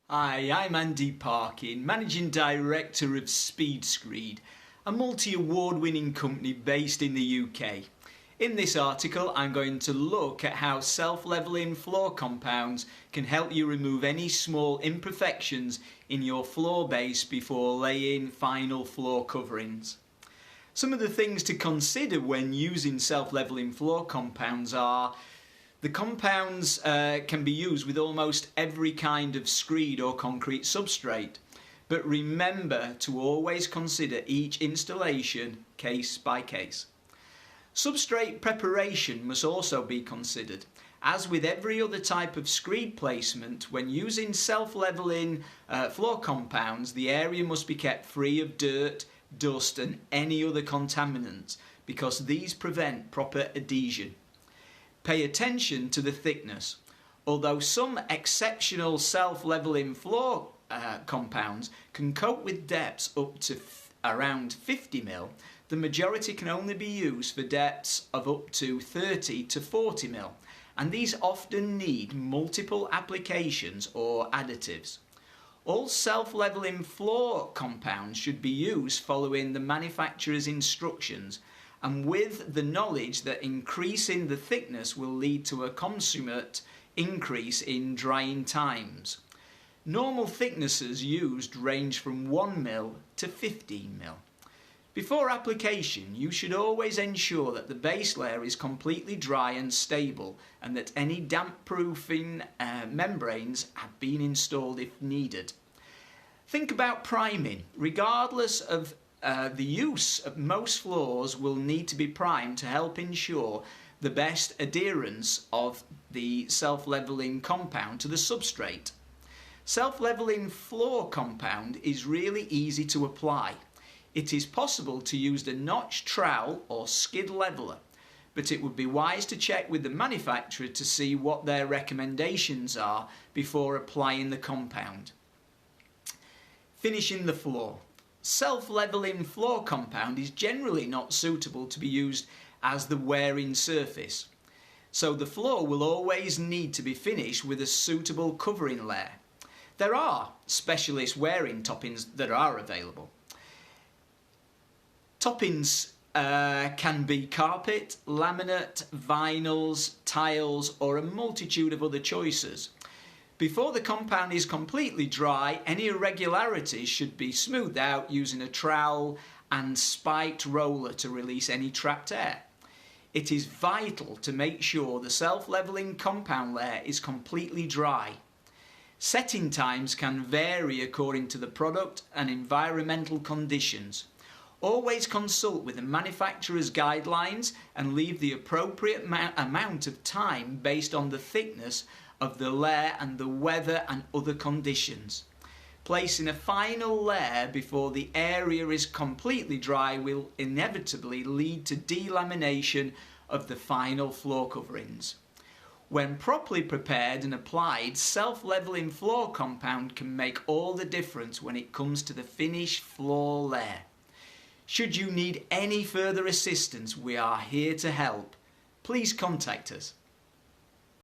Hi, I'm Andy Parkin, Managing Director of Speed Screed, a multi-award-winning company based in the UK. In this article, I'm going to look at how self-leveling floor compounds can help you remove any small imperfections in your floor base before laying final floor coverings. Some of the things to consider when using self-leveling floor compounds are: the compounds can be used with almost every kind of screed or concrete substrate, but remember to always consider each installation case by case. Substrate preparation must also be considered. As with every other type of screed placement, when using self-leveling floor compounds, the area must be kept free of dirt, dust and any other contaminants, because these prevent proper adhesion. Pay attention to the thickness. Although some exceptional self-leveling floor compounds can cope with depths up to around 50 mm, the majority can only be used for depths of up to 30 to 40 mm, and these often need multiple applications or additives. All self-leveling floor compounds should be used following the manufacturer's instructions, and with the knowledge that increasing the thickness will lead to a consummate increase in drying times. Normal thicknesses used range from 1 mm to 15 mm. Before application, you should always ensure that the base layer is completely dry and stable, and that any damp-proofing membranes have been installed if needed. Think about priming. Regardless of the use, of most floors will need to be primed to help ensure the best adherence of the self-leveling compound to the substrate. Self-leveling floor compound is really easy to apply. It is possible to use a notch trowel or skid leveler, but it would be wise to check with the manufacturer to see what their recommendations are before applying the compound. Finishing the floor. Self-leveling floor compound is generally not suitable to be used as the wearing surface, so the floor will always need to be finished with a suitable covering layer. There are specialist wearing toppings that are available. Toppings can be carpet, laminate, vinyls, tiles or a multitude of other choices. Before the compound is completely dry, any irregularities should be smoothed out using a trowel and spiked roller to release any trapped air. It is vital to make sure the self-leveling compound layer is completely dry. Setting times can vary according to the product and environmental conditions. Always consult with the manufacturer's guidelines and leave the appropriate amount of time based on the thickness of the layer and the weather and other conditions. Placing a final layer before the area is completely dry will inevitably lead to delamination of the final floor coverings. When properly prepared and applied, self-leveling floor compound can make all the difference when it comes to the finished floor layer. Should you need any further assistance, we are here to help. Please contact us.